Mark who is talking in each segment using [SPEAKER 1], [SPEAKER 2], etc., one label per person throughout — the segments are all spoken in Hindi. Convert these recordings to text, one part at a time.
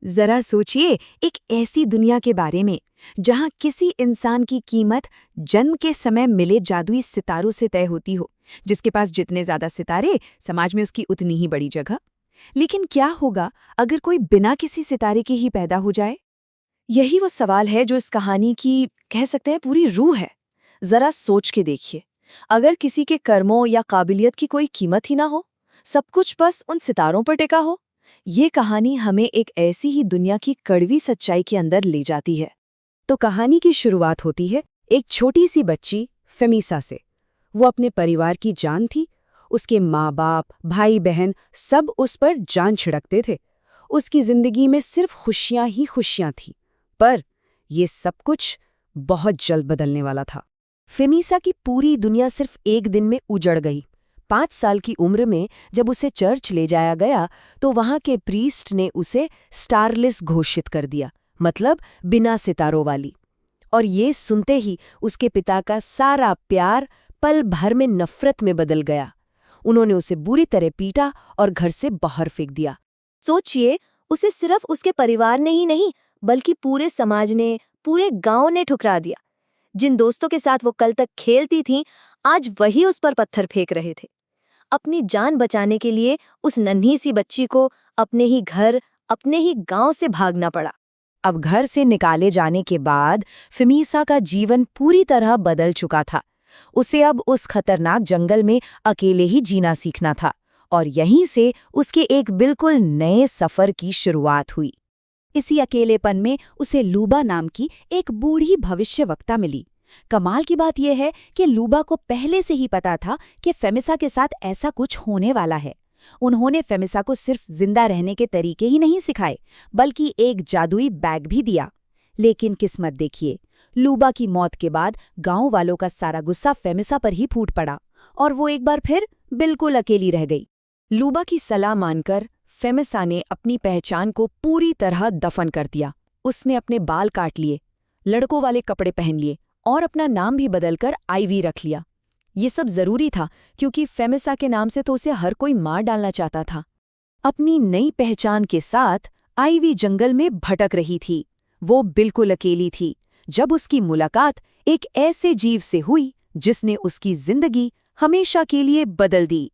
[SPEAKER 1] जरा सोचिए एक ऐसी दुनिया के बारे में जहां किसी इंसान की कीमत जन्म के समय मिले जादुई सितारों से तय होती हो। जिसके पास जितने ज्यादा सितारे, समाज में उसकी उतनी ही बड़ी जगह। लेकिन क्या होगा अगर कोई बिना किसी सितारे के ही पैदा हो जाए? यही वो सवाल है जो इस कहानी की, कह सकते हैं, पूरी रूह है। जरा सोच के देखिए, अगर किसी के कर्मों या काबिलियत की कोई कीमत ही ना हो, सब कुछ बस उन सितारों पर टिका हो। ये कहानी हमें एक ऐसी ही दुनिया की कड़वी सच्चाई के अंदर ले जाती है। तो कहानी की शुरुआत होती है एक छोटी सी बच्ची फेमिसा से। वो अपने परिवार की जान थी। उसके माँ बाप, भाई बहन सब उस पर जान छिड़कते थे। उसकी जिंदगी में सिर्फ खुशियां ही खुशियां थी। पर ये सब कुछ बहुत जल्द बदलने वाला था। फेमिसा की पूरी दुनिया सिर्फ एक दिन में उजड़ गई। 5 साल की उम्र में जब उसे चर्च ले जाया गया तो वहां के प्रीस्ट ने उसे स्टारलेस घोषित कर दिया, मतलब बिना सितारों वाली। और ये सुनते ही उसके पिता का सारा प्यार पल भर में नफरत में बदल गया। उन्होंने उसे बुरी तरह पीटा और घर से बाहर फेंक दिया।
[SPEAKER 2] सोचिए, उसे सिर्फ उसके परिवार ने ही नहीं बल्कि पूरे समाज ने, पूरे गांव ने ठुकरा दिया। जिन दोस्तों के साथ वो कल तक खेलती थीं, आज वही उस पर पत्थर फेंक रहे थे। अपनी जान बचाने के लिए उस नन्ही सी बच्ची को अपने ही घर, अपने ही गांव से भागना पड़ा।
[SPEAKER 1] अब घर से निकाले जाने के बाद फेमिसा का जीवन पूरी तरह बदल चुका था। उसे अब उस खतरनाक जंगल में अकेले ही जीना सीखना था। और यहीं से उसके एक बिल्कुल नए सफर की शुरुआत हुई। इसी अकेलेपन में उसे लूबा नाम की एक बूढ़ी भविष्यवक्ता मिली। कमाल की बात यह है कि लूबा को पहले से ही पता था कि फेमिसा के साथ ऐसा कुछ होने वाला है। उन्होंने फेमिसा को सिर्फ जिंदा रहने के तरीके ही नहीं सिखाए, बल्कि एक जादुई बैग भी दिया। लेकिन किस्मत देखिए, लूबा की मौत के बाद गांव वालों का सारा गुस्सा फेमिसा पर ही फूट पड़ा और वो एक बार फिर बिल्कुल अकेली रह गई। लूबा की सलाह मानकर फेमिसा ने अपनी पहचान को पूरी तरह दफन कर दिया। उसने अपने बाल काट लिए, लड़कों वाले कपड़े पहन लिए और अपना नाम भी बदलकर आईवी रख लिया। ये सब जरूरी था क्योंकि फेमिसा के नाम से तो उसे हर कोई मार डालना चाहता था। अपनी नई पहचान के साथ आईवी जंगल में भटक रही थी। वो बिल्कुल अकेली थी जब उसकी मुलाकात एक ऐसे जीव से हुई जिसने उसकी जिंदगी हमेशा के लिए बदल दी।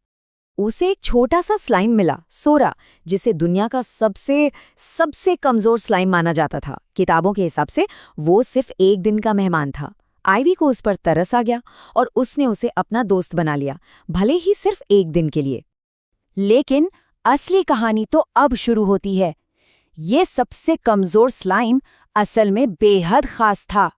[SPEAKER 1] उसे एक छोटा सा स्लाइम मिला, सोरा, जिसे दुनिया का सबसे कमजोर स्लाइम माना जाता था। किताबों के हिसाब से वो सिर्फ एक दिन का मेहमान था। आईवी को उस पर तरस आ गया और उसने उसे अपना दोस्त बना लिया, भले ही सिर्फ एक दिन के लिए। लेकिन असली कहानी तो अब शुरू होती है। ये सबसे कमजोर स्लाइम असल में बेहद खास था।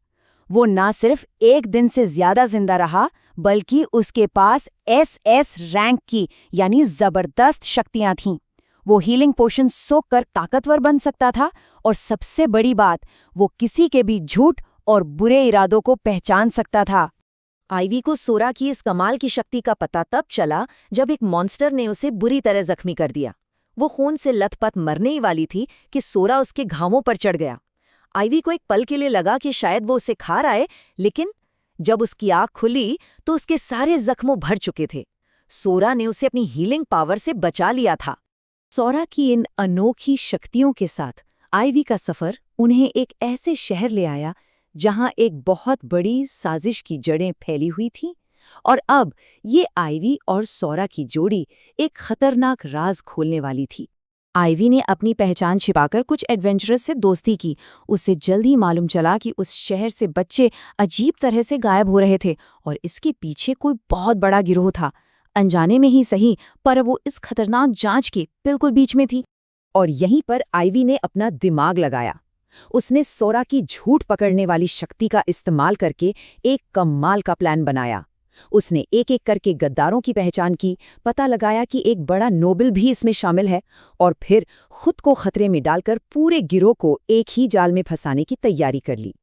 [SPEAKER 1] वो ना सिर्फ एक दिन से ज्यादा जिंदा रहा, बल्कि उसके पास SS रैंक की यानी जबरदस्त शक्तियां थीं। वो हीलिंग पोशन सोखकर ताकतवर बन सकता था और सबसे बड़ी बात, वो किसी के भी झूठ और बुरे इरादों को पहचान सकता था। आईवी को सोरा की इस कमाल की शक्ति का पता तब चला जब एक मॉन्स्टर ने उसे बुरी तरह जख्मी कर दिया। वो खून से लथपथ मरने ही वाली थी कि सोरा उसके घावों पर चढ़ गया। आईवी को एक पल के लिए लगा कि शायद वो उसे खा रहा है, लेकिन जब उसकी आँख खुली तो उसके सारे जख्मों भर चुके थे। सोरा ने उसे अपनी हीलिंग पावर से बचा लिया था। सोरा की इन अनोखी शक्तियों के साथ आईवी का सफर उन्हें एक ऐसे शहर ले आया जहां एक बहुत बड़ी साजिश की जड़ें फैली हुई थीं। और अब ये आईवी और सोरा की जोड़ी एक खतरनाक राज खोलने वाली थी। आईवी ने अपनी पहचान छिपाकर कुछ एडवेंचरस से दोस्ती की। उसे जल्द ही मालूम चला कि उस शहर से बच्चे अजीब तरह से गायब हो रहे थे और इसके पीछे कोई बहुत बड़ा गिरोह था। अनजाने में ही सही, पर वो इस खतरनाक जांच के बिल्कुल बीच में थी। और यहीं पर आईवी ने अपना दिमाग लगाया। उसने सोरा की झूठ पकड़ने वाली शक्ति का इस्तेमाल करके एक कमाल का प्लान बनाया। उसने एक एक करके गद्दारों की पहचान की, पता लगाया कि एक बड़ा नोबल भी इसमें शामिल है, और फिर खुद को खतरे में डालकर पूरे गिरोह को एक ही जाल में फंसाने की तैयारी कर ली।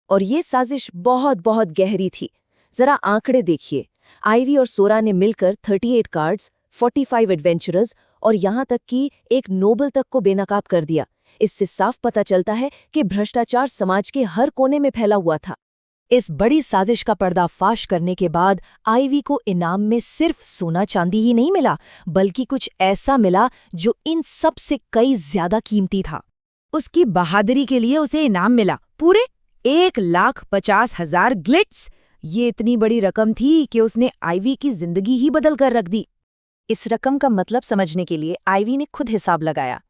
[SPEAKER 1] और ये साजिश बहुत बहुत गहरी थी। जरा आंकड़े देखिए, आईवी और सोरा ने मिलकर 38 कार्ड्स, 45 एडवेंचरर्स और यहाँ तक कि एक नोबल तक को बेनकाब कर दिया। इससे साफ पता चलता है कि भ्रष्टाचार समाज के हर कोने में फैला हुआ था। इस बड़ी साजिश का पर्दाफाश करने के बाद आईवी को इनाम में सिर्फ सोना चांदी ही नहीं मिला, बल्कि कुछ ऐसा मिला जो इन सब से कई ज्यादा कीमती था। उसकी बहादुरी के लिए उसे इनाम मिला, पूरे 1,50,000 ग्लिट्स। ये इतनी बड़ी रकम थी कि उसने आइवी की जिंदगी ही बदल कर रख दी।
[SPEAKER 2] इस रकम का मतलब समझने के लिए आइवी ने खुद हिसाब लगाया।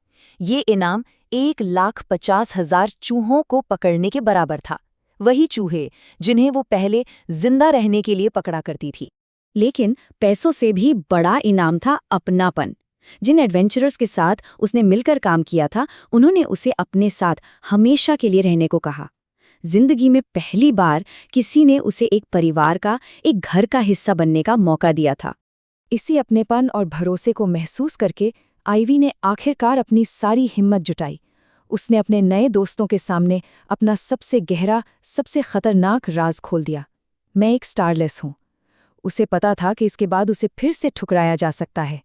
[SPEAKER 2] ये इनाम 1,50,000 चूहों को पकड़ने के बराबर था, वही चूहे जिन्हें वो पहले जिंदा रहने के लिए पकड़ा करती थी। लेकिन पैसों से भी बड़ा इनाम था अपनापन। जिन एडवेंचरर्स के साथ उसने मिलकर काम किया था, उन्होंने उसे अपने साथ हमेशा के लिए रहने को कहा। जिंदगी में पहली बार किसी ने उसे एक परिवार का, एक घर का हिस्सा बनने का मौका दिया था।
[SPEAKER 1] इसी अपनेपन और भरोसे को महसूस करके आइवी ने आखिरकार अपनी सारी हिम्मत जुटाई। उसने अपने नए दोस्तों के सामने अपना सबसे गहरा, सबसे खतरनाक राज खोल दिया। मैं एक स्टारलेस हूँ। उसे पता था कि इसके बाद उसे फिर से ठुकराया जा सकता है।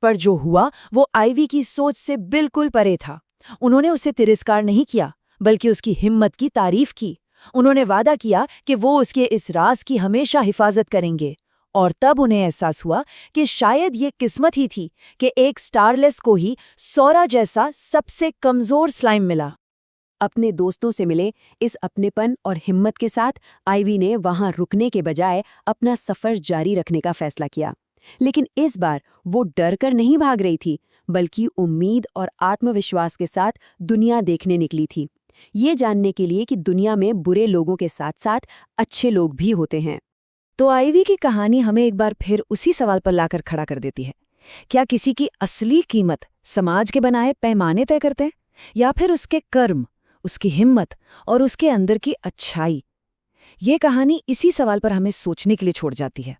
[SPEAKER 1] पर जो हुआ वो आइवी की सोच से बिल्कुल परे था। उन्होंने उसे तिरस्कार नहीं किया, बल्कि उसकी हिम्मत की तारीफ की। उन्होंने वादा किया कि वो उसके इस राज की हमेशा हिफाजत करेंगे। और तब उन्हें एहसास हुआ कि शायद ये किस्मत ही थी कि एक स्टारलेस को ही सौरा जैसा सबसे कमजोर स्लाइम मिला। अपने दोस्तों से मिले इस अपनेपन और हिम्मत के साथ आइवी ने वहां रुकने के बजाय अपना सफर जारी रखने का फैसला किया। लेकिन इस बार वो डर कर नहीं भाग रही थी, बल्कि उम्मीद और आत्मविश्वास के साथ दुनिया देखने निकली थी, ये जानने के लिए कि दुनिया में बुरे लोगों के साथ साथ अच्छे लोग भी होते हैं।
[SPEAKER 2] तो आइवी की कहानी हमें एक बार फिर उसी सवाल पर लाकर खड़ा कर देती है। क्या किसी की असली कीमत समाज के बनाए पैमाने तय करते हैं, या फिर उसके कर्म, उसकी हिम्मत और उसके अंदर की अच्छाई? ये कहानी इसी सवाल पर हमें सोचने के लिए छोड़ जाती है।